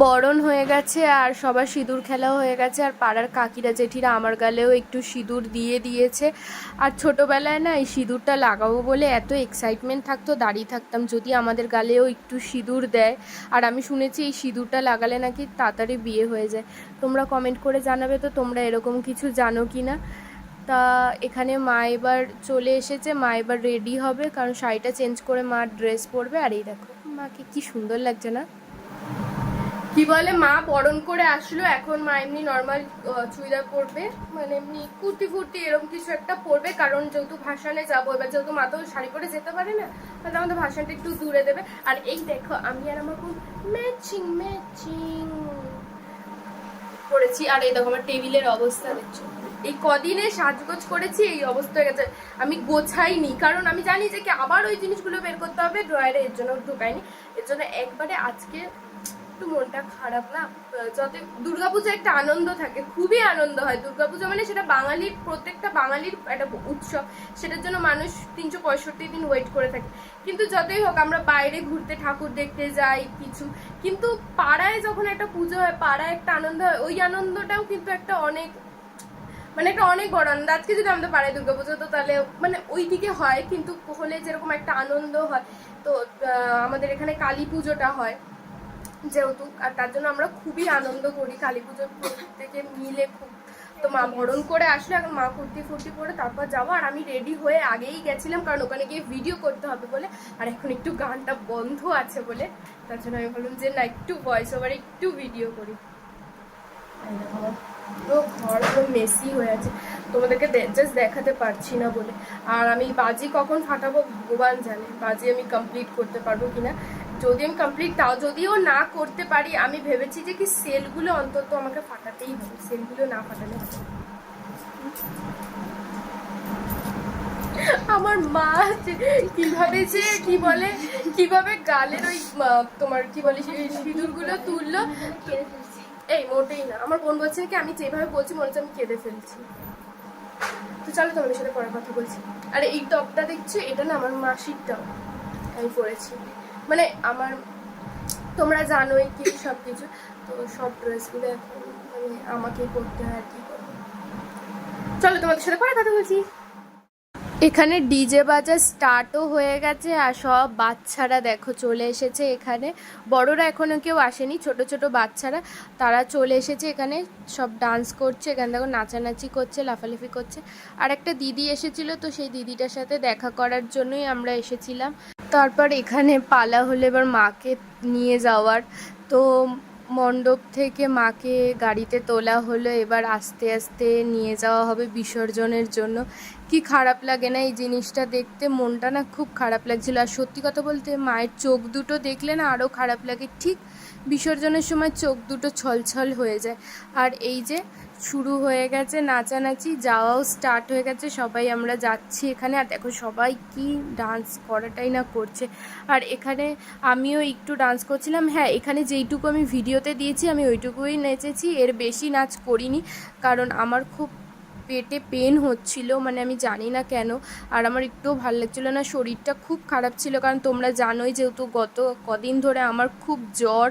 বরণ হয়ে গেছে আর সবার সিঁদুর খেলাও হয়ে গেছে, আর পাড়ার কাকিরা জেঠিরা আমার গালেও একটু সিঁদুর দিয়ে দিয়েছে। আর ছোটোবেলায় না এই সিঁদুরটা লাগাবো বলে এত এক্সাইটমেন্ট থাকতো, দাঁড়িয়ে থাকতাম যদি আমাদের গালেও একটু সিঁদুর দেয়। আর আমি শুনেছি এই সিঁদুরটা লাগালে নাকি তাড়াতাড়ি বিয়ে হয়ে যায়। তোমরা কমেন্ট করে জানাবে তো তোমরা এরকম কিছু জানো কি না। তা এখানে মা এবার চলে এসেছে, মা এবার রেডি হবে, কারণ শাড়িটা চেঞ্জ করে মা ড্রেস পরবে। আর এই দেখো মাকে কি সুন্দর লাগছে না, কি বলে মা বরণ করে আসলো, এখন মা এমনি নর্মাল চুড়িদার পরবে, মানে এমনি কুর্তি ফুর্তি এরকম কিছু একটা পরবে, কারণ যেহেতু ভাসানে যাবো, এবার যেহেতু মা তো শাড়ি পরে যেতে পারে না, তাহলে আমাদের ভাসানটা একটু দূরে দেবে। আর এই দেখো আমি আর আমার খুব ম্যাচিং ম্যাচিং করেছি। আর এই দেখো আমার টেবিলের অবস্থা দেখছো, এই কদিনে সাজগোজ করেছি এই অবস্থা হয়ে গেছে। আমি গোছাইনি, কারণ আমি জানি যে কি আবার ওই জিনিসগুলো বের করতে হবে ড্রয়ারে, এর জন্য ঢুকাইনি। এর জন্য একবারে আজকে একটু মনটা খারাপ না। যত দুর্গাপূজা একটা আনন্দ থাকে, খুবই আনন্দ হয় দুর্গাপূজা, মানে সেটা বাঙালির, প্রত্যেকটা বাঙালির একটা উৎসব, সেটার জন্য মানুষ 365 দিন ওয়েট করে থাকে। কিন্তু যতই হোক আমরা বাইরে ঘুরতে ঠাকুর দেখতে যাই কিছু, কিন্তু পাড়ায় যখন একটা পুজো হয়, পাড়ায় একটা আনন্দ হয়, ওই আনন্দটাও কিন্তু একটা অনেক, মানে একটা অনেক বড় আনন্দ। আজকে যদি আমাদের পাড়ায় দুর্গাপুজো, তো তাহলে মানে ওই দিকে হয়, কিন্তু হলে যেরকম একটা আনন্দ হয়। তো আমাদের এখানে কালী পুজোটা হয় যেহেতু, আর তার জন্য আমরা খুবই আনন্দ করি কালী পুজোর থেকে মিলে খুব। তো মা বরণ করে আসলে এখন মা কুর্তি ফুর্তি পরে তারপর যাবো। আর আমি রেডি হয়ে আগেই গেছিলাম, কারণ ওখানে গিয়ে ভিডিও করতে হবে বলে, আর এখন একটু গানটা বন্ধ আছে বলে, তার জন্য আমি বললাম যে না একটু ভয়েস ওভারে একটু ভিডিও করি। পুরো ঘর পুরো মেসি হয়ে আছে, তোমাদেরকে জাস্ট দেখাতে পারছি না বলে। আর আমি বাজি কখন ফাটাবো ভগবান জানে, বাজি আমি কমপ্লিট করতে পারবো কিনা। যদি আমি কমপ্লিট, তাও যদিও না করতে পারি, আমি ভেবেছি যে কি সেলগুলো অন্তত আমাকে ফাটাতেই হবে, সেলগুলো না ফাটালে হবে। আমার মা কিভাবে যে কি বলে, কিভাবে গালের ওই তোমার কি বলে সিঁদুরগুলো তুললো, এই মোটেই না। আমার বোন বলছে কি আমি যেভাবে বলছি মনে হচ্ছে আমি কেঁদে ফেলছি। তো চলো তোমাদের সাথে পরে কথা বলছি। আর এই টপটা দেখছো, এটা না আমার মাসির টপ, আমি পরেছি, মানে আমার তোমরা জানোই কি সব কিছু, তো সব ড্রেসগুলো এখন মানে আমাকেই পরতে হয়। আর কি করবো, চলো তোমাদের সাথে পরে কথা বলছি। এখানে ডিজে বাজা স্টার্টও হয়ে গেছে, আর সব বাচ্চারা দেখো চলে এসেছে এখানে। বড়রা এখনো কেউ আসেনি, ছোট ছোট বাচ্চারা তারা চলে এসেছে এখানে, সব ডান্স করছে এখানে, দেখো নাচানাচি করছে, লাফালাফি করছে। আর একটা দিদি এসেছিল, তো সেই দিদিটার সাথে দেখা করার জন্যই আমরা এসেছিলাম। তারপর এখানে পালা হলো এবার মাকে নিয়ে যাওয়ার, তো মণ্ডপ থেকে মাকে গাড়িতে তোলা হলো, এবার আস্তে আস্তে নিয়ে যাওয়া হবে বিসর্জনের জন্য। কি খারাপ লাগে না এই জিনিসটা দেখতে, মনটা না খুব খারাপ লাগছিল। আর সত্যি কথা বলতে মায়ের চোখ দুটো দেখলে না আরও খারাপ লাগে, ঠিক বিসর্জনের সময় চোখ দুটো ছলছল হয়ে যায়। আর এই যে শুরু হয়ে গেছে নাচানাচি, যাওয়াও স্টার্ট হয়ে গেছে, সবাই আমরা যাচ্ছি এখানে। আর দেখো সবাই কি ডান্স করাটাই না করছে, আর এখানে আমিও একটু ডান্স করছিলাম। হ্যাঁ, এখানে যেইটুকু আমি ভিডিওতে দিয়েছি আমি ওইটুকুই নেচেছি, এর বেশি নাচ করিনি, কারণ আমার খুব পেটে পেন হচ্ছিল, মানে আমি জানি না কেন। আর আমার একটুও ভালো লাগছিলো না, শরীরটা খুব খারাপ ছিল, কারণ তোমরা জানোই যেহেতু গত কদিন ধরে আমার খুব জ্বর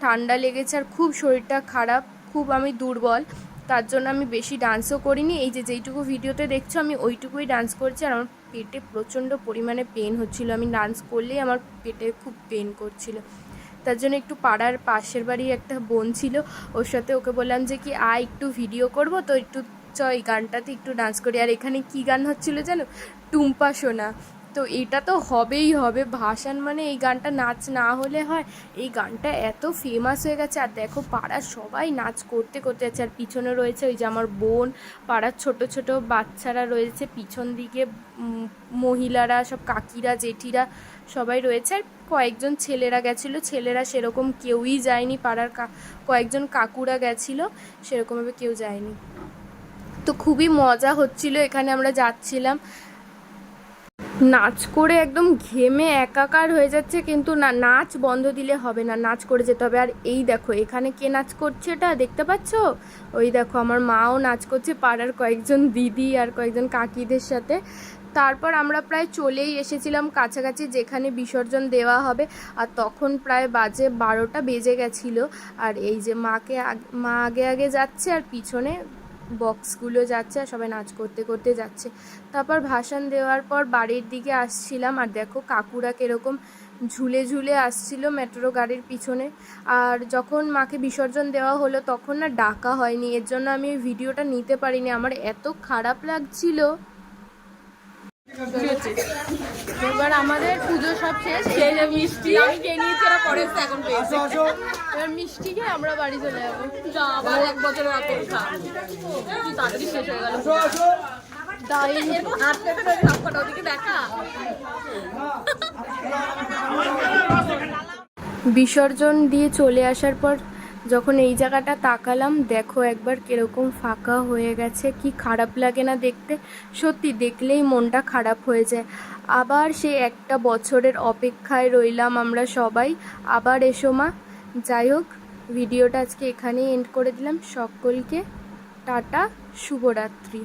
ঠান্ডা লেগেছে, আর খুব শরীরটা খারাপ, খুব আমি দুর্বল, তার জন্য আমি বেশি ডান্সও করিনি। এই যে যেইটুকু ভিডিওতে দেখছো আমি ওইটুকুই ডান্স করছি। আর আমার পেটে প্রচণ্ড পরিমাণে পেন হচ্ছিলো, আমি ডান্স করলেই আমার পেটে খুব পেন করছিল। তার জন্য একটু পাড়ার পাশের বাড়ির একটা বোন ছিল, ওর সাথে ওকে বললাম যে কি একটু ভিডিও করব, তো একটু এই গানটাতে একটু ডান্স করি। আর এখানে কি গান হচ্ছিলো জানো, টুম্পা সোনা। তো এটা তো হবেই হবে, ভাসান মানে এই গানটা নাচ না হলে হয়। এই গানটা এত ফেমাস হয়ে গেছে, আর দেখো পাড়ার সবাই নাচ করতে করতে যাচ্ছে। আর পিছনে রয়েছে ওই যে আমার বোন, পাড়ার ছোট ছোট বাচ্চারা রয়েছে পিছন দিকে, মহিলারা সব কাকিরা জেঠিরা সবাই রয়েছে। আর কয়েকজন ছেলেরা গেছিলো, ছেলেরা সেরকম কেউই যায়নি, পাড়ার কয়েকজন কাকুরা গেছিলো, সেরকমভাবে কেউ যায়নি। তো খুবই মজা হচ্ছিল, এখানে আমরা যাচ্ছিলাম নাচ করে একদম ঘেমে একাকার হয়ে যাচ্ছে, কিন্তু না, নাচ বন্ধ দিলে হবে না, নাচ করে যেতে হবে। আর এই দেখো এখানে কে নাচ করছে, এটা দেখতে পাচ্ছ, ওই দেখো আমার মাও নাচ করছে পাড়ার কয়েকজন দিদি আর কয়েকজন কাকিদের সাথে। তারপর আমরা প্রায় চলেই এসেছিলাম কাছাকাছি যেখানে বিসর্জন দেওয়া হবে, আর তখন প্রায় বাজে 12টা বেজে গেছিলো। আর এই যে মা আগে আগে যাচ্ছে আর পিছনে বক্সগুলো যাচ্ছে আর সবাই নাচ করতে করতে যাচ্ছে। তারপর ভাসান দেওয়ার পর বাড়ির দিকে আসছিলাম, আর দেখো কাকুরা কীরকম ঝুলে ঝুলে আসছিল মেট্রো গাড়ির পিছনে। আর যখন মাকে বিসর্জন দেওয়া হলো তখন না ডাকা হয়নি, এর জন্য আমি ওই ভিডিওটা নিতে পারিনি, আমার এত খারাপ লাগছিল। এবার আমাদের পুজো সব শেষ, মিষ্টি আমি খেয়ে নিয়েছি, ওরা পরে এখন পেয়েছে। এবার মিষ্টি খেয়ে আমরা বাড়ি চলে যাবো। আবার 1 বছরের অপেক্ষা কি তাড়াতাড়ি শেষ হয়ে গেল। বিসর্জন দিয়ে চলে আসার পর যখন এই জায়গাটা তাকালাম, দেখো একবার কিরকম ফাঁকা হয়ে গেছে, কি খারাপ লাগে না দেখতে, সত্যি দেখলেই মনটা খারাপ হয়ে যায়। আবার সেই 1 বছরের অপেক্ষায় রইলাম আমরা সবাই, আবার এসো মা। যাই হোক, ভিডিওটা আজকে এখানেই এন্ড করে দিলাম। সকলকে টাটা, শুভরাত্রি।